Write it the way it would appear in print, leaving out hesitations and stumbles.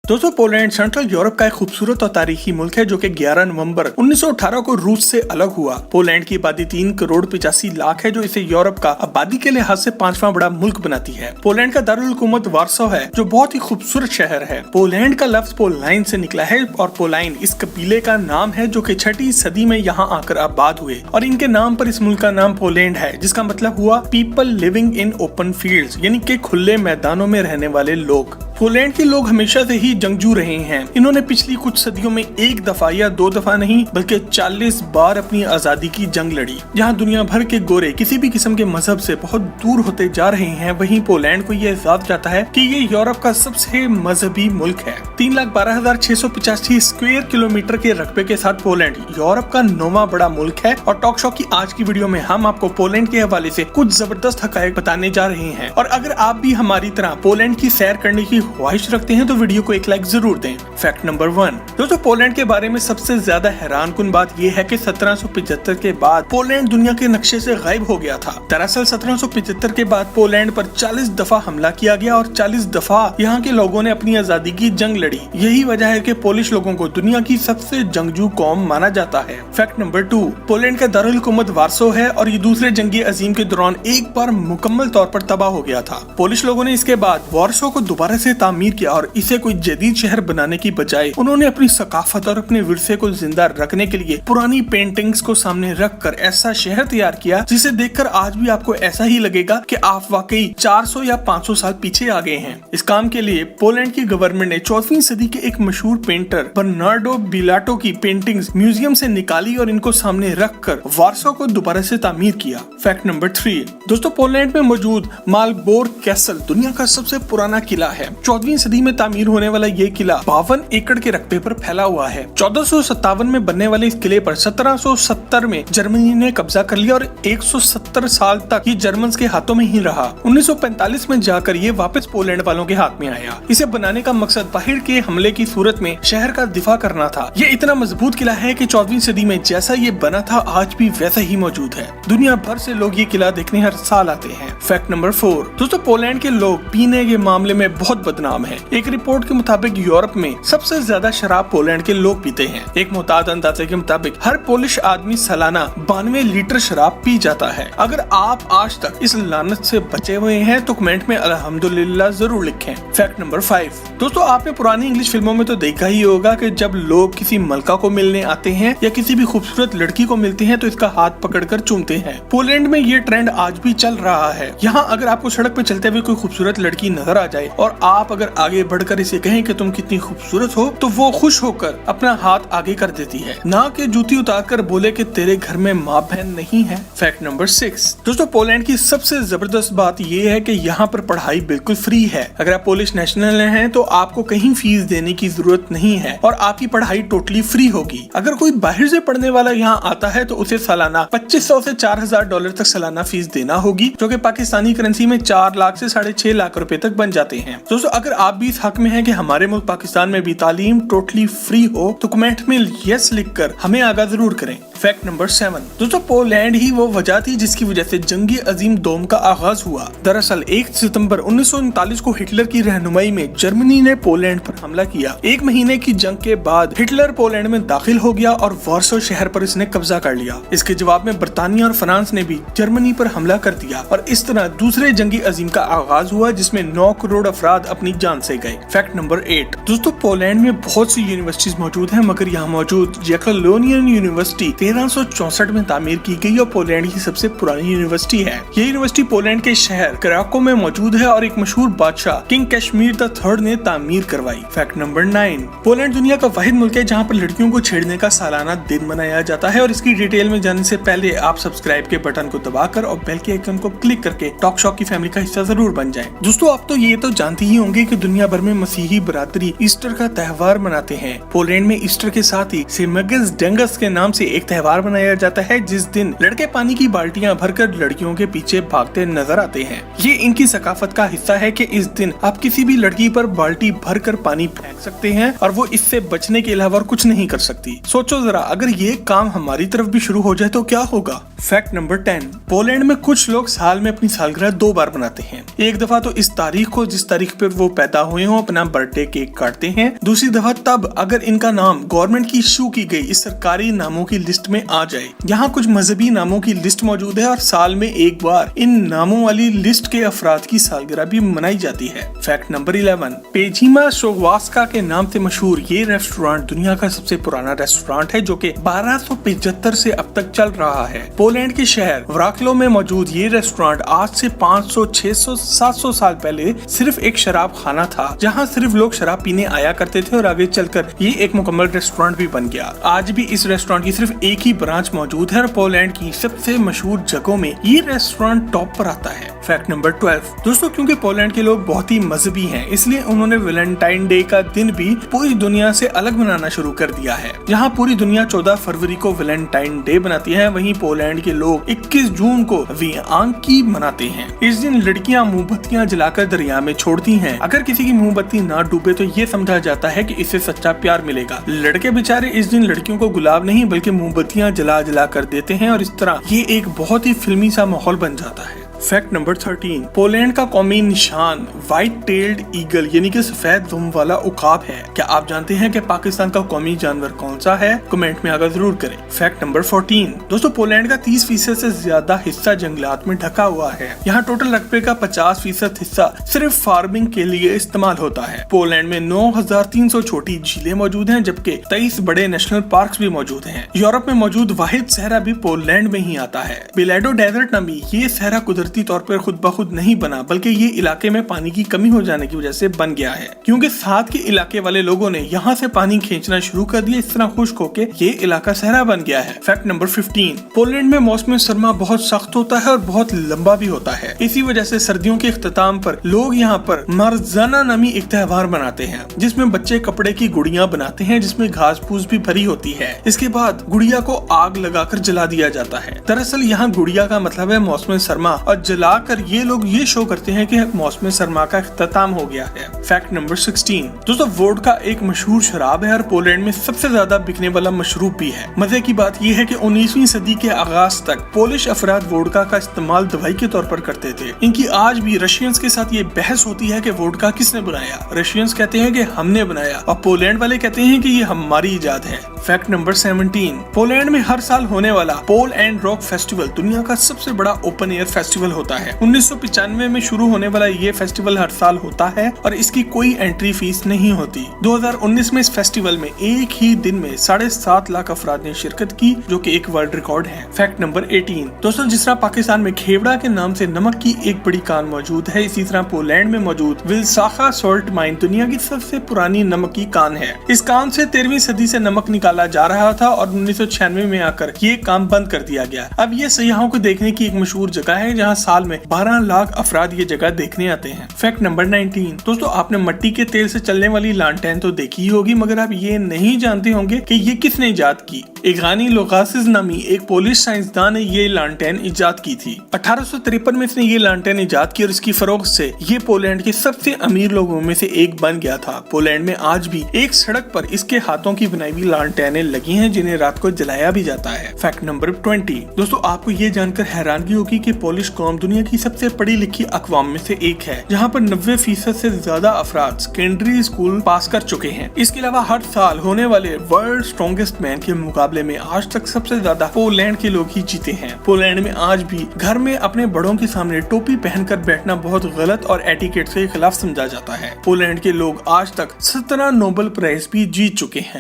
दोस्तों Poland central Europe का एक खूबसूरत और तारीखी मुल्क है जो कि 11 नवंबर 1918 को रूस से अलग हुआ। पोलैंड की आबादी 3 करोड़ 85 लाख है जो इसे यूरोप का आबादी के लिहाज से 5वां बड़ा मुल्क बनाती है। पोलैंड का दारुल हुकूमत वार्सो है जो बहुत ही खूबसूरत शहर है। पोलैंड का लफ्ज पोलाइन से निकला है और पोलाइन इस कबीले का नाम है जो कि 6वीं सदी में यहाँ आकर आबाद हुए और इनके नाम पर इस मुल्क का नाम पोलैंड है जिसका मतलब हुआ people living in open fields, यानी कि खुले मैदानों में रहने वाले लोग। पोलैंड के लोग हमेशा से ही जंगजू रहे हैं। इन्होंने पिछली कुछ सदियों में एक दफा या 2 दफा नहीं बल्कि 40 बार अपनी आजादी की जंग लड़ी। जहां दुनिया भर के गोरे किसी भी किस्म के मजहब से बहुत दूर होते जा रहे हैं, वहीं पोलैंड को यह एहसास जाता है कि ये यूरोप का सबसे मजहबी मुल्क है। 3,12,685 स्क्वायर किलोमीटर के रकबे के साथ पोलैंड यूरोप का 9वां बड़ा मुल्क है। और टॉक शो की आज की वीडियो में हम आपको पोलैंड के हवाले से कुछ जबरदस्त हकायक बताने जा रहे हैं। और अगर आप भी हमारी तरह पोलैंड की सैर करने की ख्वाहिश रखते हैं तो वीडियो को एक लाइक जरूर दें। फैक्ट नंबर 1, दोस्तों पोलैंड के बारे में सबसे ज्यादा हैरान कुन बात यह है कि 1775 के बाद पोलैंड दुनिया के नक्शे से गायब हो गया था। दरअसल 1775 के बाद पोलैंड पर 40 दफा हमला किया गया और 40 दफा यहाँ के लोगों ने अपनी आजादी की जंग लड़ी। यही वजह है कि पोलिश लोगों को दुनिया की सबसे जंगजू कौम माना जाता है। फैक्ट नंबर 2, पोलैंड का दारुल हुकूमत वार्सो है और ये दूसरे जंगी अजीम के दौरान एक बार मुकम्मल तौर पर तबाह हो गया था। पोलिश लोगों ने इसके बाद वार्सो को दोबारा से तामीर किया और इसे कोई जदीद शहर बनाने की बजाय उन्होंने अपनी सकाफत और अपने विरसे को जिंदा रखने के लिए पुरानी पेंटिंग्स को सामने रखकर ऐसा शहर तैयार किया जिसे देखकर आज भी आपको ऐसा ही लगेगा कि आप वाकई 400 या 500 साल पीछे आ गए हैं। इस काम के लिए पोलैंड की गवर्नमेंट ने 14वीं सदी के एक मशहूर पेंटर बर्नार्डो बिलाटो की पेंटिंग्स म्यूजियम से निकाली और इनको सामने रखकर वार्सो को दोबारा से तामीर किया। फैक्ट नंबर 3, दोस्तों पोलैंड में मौजूद मालबोर कैसल दुनिया का सबसे पुराना किला है। 14वीं सदी में तामीर होने वाला ये किला 52 एकड़ के रकबे पर फैला हुआ है। 1457 में बनने वाले इस किले पर 1770 में जर्मनी ने कब्जा कर लिया और 170 साल तक ये जर्मन्स के हाथों में ही रहा। 1945 में जाकर ये वापस पोलैंड वालों के हाथ में आया। इसे बनाने का मकसद बाहर के हमले की सूरत में शहर का दिफा करना था। ये इतना मजबूत किला है कि 14वीं सदी में जैसा ये बना था आज भी वैसा ही मौजूद है। दुनिया भर से लोग ये किला देखने हर साल आते हैं। फैक्ट नंबर 4, दोस्तों पोलैंड के लोग पीने के मामले में बहुत बदनाम है। एक रिपोर्ट के मुताबिक यूरोप में सबसे ज्यादा शराब पोलैंड के लोग पीते हैं। एक मुताद अंदाजे के मुताबिक हर पोलिश आदमी सालाना 92 लीटर शराब पी जाता है। अगर आप आज तक इस लानत से बचे हुए हैं तो कमेंट में अल्हम्दुलिल्लाह जरूर लिखें। फैक्ट नंबर 5, दोस्तों आपने पुरानी इंग्लिश फिल्मों में तो देखा ही होगा कि जब लोग किसी मलका को मिलने आते हैं या किसी भी खूबसूरत लड़की को मिलते हैं तो इसका हाथ पकड़कर चूमते हैं। पोलैंड में ये ट्रेंड आज भी चल रहा है। यहाँ अगर आपको सड़क पे चलते हुए कोई खूबसूरत लड़की नजर आ जाए और आप अगर आगे बढ़कर इसे कहें कि तुम कितनी खूबसूरत हो तो वो खुश होकर अपना हाथ आगे कर देती है, ना कि जूती उतारकर बोले कि तेरे घर में माँ बहन नहीं है। फैक्ट नंबर 6, दोस्तों पोलैंड की सबसे जबरदस्त बात ये है कि यहाँ पर पढ़ाई बिल्कुल फ्री है। अगर आप पोलिश नेशनल हैं तो आपको कहीं फीस देने की जरूरत नहीं है और आपकी पढ़ाई टोटली फ्री होगी। अगर कोई बाहर से पढ़ने वाला यहाँ आता है तो उसे सालाना 2500 से 4000 डॉलर तक सालाना फीस देना होगी, जो कि पाकिस्तानी करेंसी में 4 लाख से 6.5 लाख रुपए तक बन जाते हैं। दोस्तों अगर आप भी इस हक में हैं कि हमारे मुल्क पाकिस्तान में भी तालीम टोटली फ्री हो तो कमेंट में यस लिखकर हमें आगाह जरूर करें। फैक्ट नंबर 7, दोस्तों पोलैंड ही वो वजह थी जिसकी वजह से जंगी अजीम दोम का आगाज हुआ। दरअसल 1 सितंबर 1939 को हिटलर की रहनुमाई में जर्मनी ने पोलैंड पर हमला किया। 1 महीने की जंग के बाद हिटलर पोलैंड में दाखिल हो गया और वार्सो शहर पर इसने कब्जा कर लिया। इसके जवाब में बर्तानिया और फ्रांस ने भी जर्मनी पर हमला कर दिया और इस तरह दूसरे जंगी अजीम का आगाज हुआ जिसमें 9 करोड़ अफराद अपनी जान से गए। फैक्ट नंबर 8, दोस्तों पोलैंड में बहुत सी यूनिवर्सिटीज मौजूद हैं मगर यहाँ मौजूद जैकलोनियन यूनिवर्सिटी 1364 में तामीर की गई और पोलैंड की सबसे पुरानी यूनिवर्सिटी है। ये यूनिवर्सिटी पोलैंड के शहर कराको में मौजूद है और एक मशहूर बादशाह किंग कैशमीर III ने तामीर करवाई। फैक्ट नंबर 9, पोलैंड दुनिया का वाहिद मुल्क है जहाँ पर लड़कियों को छेड़ने का सालाना दिन मनाया जाता है और इसकी डिटेल में जाने से पहले आप सब्सक्राइब के बटन को दबाकर और बेल के आइकन को क्लिक करके टॉक शॉक की फैमिली का हिस्सा जरूर बन जाएं। दोस्तों आप तो ये तो जानते ही होंगे कि दुनिया भर में मसीही बरादरी ईस्टर का त्योहार मनाते हैं। पोलैंड में ईस्टर के साथ ही सिमगस डेंगस के नाम से एक त्योहार मनाया जाता है जिस दिन लड़के पानी की बाल्टियां भरकर लड़कियों के पीछे भागते नजर आते हैं। ये इनकी सकाफत का हिस्सा है कि इस दिन आप किसी भी लड़की पर बाल्टी भरकर पानी फेंक सकते हैं और वो इससे बचने के अलावा कुछ नहीं कर सकती। सोचो जरा, अगर ये काम हमारी तरफ भी शुरू हो जाए तो क्या होगा। फैक्ट नंबर 10, पोलैंड में कुछ लोग साल में अपनी सालगिरह 2 बार मनाते हैं। एक दफा तो इस तारीख को जिस तारीख पे वो पैदा हुए हो अपना बर्थडे केक काटते हैं, दूसरी दफा तब अगर इनका नाम गवर्नमेंट की इशू की गई इस सरकारी नामों की लिस्ट में आ जाए। यहाँ कुछ मजहबी नामों की लिस्ट मौजूद है और साल में एक बार इन नामों वाली लिस्ट के अफराद की सालगिरह भी मनाई जाती है। फैक्ट नंबर 11, पेजिमा शोवास्का के नाम से मशहूर ये रेस्टोरेंट दुनिया का सबसे पुराना रेस्टोरेंट है जो कि 1275 से अब तक चल रहा है। पोलैंड के शहर व्राक्लो में मौजूद ये रेस्टोरेंट आज से 500, 600, 700 साल पहले सिर्फ एक शराब खाना था जहाँ सिर्फ लोग शराब पीने आया करते थे और आगे चलकर ये एक मुकम्मल रेस्टोरेंट भी बन गया। आज भी इस रेस्टोरेंट की सिर्फ एक ही ब्रांच मौजूद है और पोलैंड की सबसे मशहूर जगहों में ये रेस्टोरेंट टॉप पर आता है। फैक्ट नंबर 12, दोस्तों क्योंकि पोलैंड के लोग बहुत ही मजहबी हैं, इसलिए उन्होंने वैलेंटाइन डे का दिन भी पूरी दुनिया से अलग मनाना शुरू कर दिया है। जहाँ पूरी दुनिया 14 फरवरी को वैलेंटाइन डे बनाती है, वहीं पोलैंड के लोग 21 जून को वियांकी मनाते हैं। इस दिन लड़कियां मोमबत्तियां जलाकर दरिया में छोड़ती हैं। अगर किसी की मोमबत्ती ना डूबे तो ये समझा जाता है कि इससे सच्चा प्यार मिलेगा। लड़के बेचारे इस दिन लड़कियों को गुलाब नहीं बल्कि मोमबत्तियां जला जला कर देते हैं और इस तरह ये एक बहुत ही फिल्मी सा माहौल बन जाता है। फैक्ट नंबर 13, पोलैंड का कौमी निशान व्हाइट टेल्ड ईगल यानी कि सफेद दुम वाला उकाब है। क्या आप जानते हैं कि पाकिस्तान का कौमी जानवर कौन सा है? कमेंट में आगे जरूर करें। फैक्ट नंबर 14, दोस्तों पोलैंड का 30% से ज्यादा हिस्सा जंगलात में ढका हुआ है। यहाँ टोटल रकबे का 50% हिस्सा सिर्फ फार्मिंग के लिए इस्तेमाल होता है। पोलैंड में 9300 छोटी झीलें मौजूद हैं जबकि 23 बड़े नेशनल पार्क भी मौजूद हैं। यूरोप में मौजूद वाहिद सहरा भी पोलैंड में ही आता है। बिलेडो डेजर्ट नामी ये सहरा कुदरती तौर पर खुद ब खुद नहीं बना बल्कि ये इलाके में पानी की कमी हो जाने की वजह से बन गया है, क्योंकि साथ के इलाके वाले लोगों ने यहाँ से पानी खींचना शुरू कर दिया। इस तरह खुश्क होके ये इलाका सहरा बन गया है। फैक्ट नंबर 15, पोलैंड में मौसम सरमा बहुत सख्त होता है और बहुत लंबा भी होता है। इसी वजह से सर्दियों के इख्तिताम पर लोग यहाँ पर मरजाना नामी एक त्योहार मनाते हैं जिसमें बच्चे कपड़े की गुड़ियां बनाते हैं जिसमें घास फूस भी भरी होती है। इसके बाद गुड़िया को आग लगाकर जला दिया जाता है। दरअसल यहाँ गुड़िया का मतलब है मौसम सरमा और जलाकर ये लोग ये शो करते हैं कि मौसम सरमा का इख्तिताम हो गया है। फैक्ट नंबर 16, दोस्तों वोडका एक मशहूर शराब है और पोलैंड में सबसे ज्यादा बिकने वाला मशरूब भी है। मजे की बात यह है कि 19वीं सदी के आगाज तक पोलिश अफराद वोडका का इस्तेमाल दवाई के तौर पर करते थे। इनकी आज भी रशियंस के साथ ये बहस होती है कि वोडका किसने बनाया। रशियंस कहते हैं कि हमने बनाया और पोलैंड वाले कहते हैं कि ये हमारी इजाद है। फैक्ट नंबर 17, पोलैंड में हर साल होने वाला पोल एंड रॉक फेस्टिवल दुनिया का सबसे बड़ा ओपन एयर फेस्टिवल होता है। 1995 में शुरू होने वाला ये फेस्टिवल हर साल होता है और इसकी कोई एंट्री फीस नहीं होती। 2019 में इस फेस्टिवल में एक ही दिन में 7.5 लाख अफराद ने शिरकत की जो कि एक वर्ल्ड रिकॉर्ड है। फैक्ट नंबर 18, दोस्तों जिस तरह पाकिस्तान में खेवड़ा के नाम से नमक की एक बड़ी कान मौजूद है, इसी तरह पोलैंड में मौजूद विल्साखा सॉल्ट माइन दुनिया की सबसे पुरानी नमक की कान है। इस कान से 13वीं सदी से नमक निकाला जा रहा था और 1996 में आकर ये काम बंद कर दिया गया। अब ये सयाहों को देखने की एक मशहूर जगह है जहाँ साल में 12 लाख अफराद ये जगह देखने आते हैं। फैक्ट नंबर 19, दोस्तों आपने मिट्टी के तेल से चलने वाली लालटेन तो देखी ही होगी मगर आप ये नहीं जानते होंगे कि ये किसने इजाद की। इगानी लोगासिस नामी एक पोलिश साइंसदान ने ये लालटेन इजाद की थी। 1853 में इसने ये लालटेन इजाद की और इसकी फरोख्त से ये पोलैंड के सबसे अमीर लोगों में से एक बन गया था। पोलैंड में आज भी एक सड़क पर इसके हाथों की बनाई हुई लालटेनें लगी हैं जिन्हें रात को जलाया भी जाता है। फैक्ट नंबर 20, दोस्तों आपको ये जानकर हैरानगी होगी कि पोलिश कौम दुनिया की सबसे पढ़ी लिखी अक़वाम में से एक है जहाँ पर 90% से ज्यादा अफराद सेकेंडरी स्कूल पास कर चुके हैं। इसके अलावा हर साल होने वाले वर्ल्ड स्ट्रॉन्गेस्ट मैन के मुकाबले में आज तक सबसे ज्यादा पोलैंड के लोग ही जीते हैं। पोलैंड में आज भी घर में अपने बड़ों के सामने टोपी पहनकर बैठना बहुत गलत और एटिकेट के खिलाफ समझा जाता है। पोलैंड के लोग आज तक 17 नोबेल प्राइज भी जीत चुके हैं।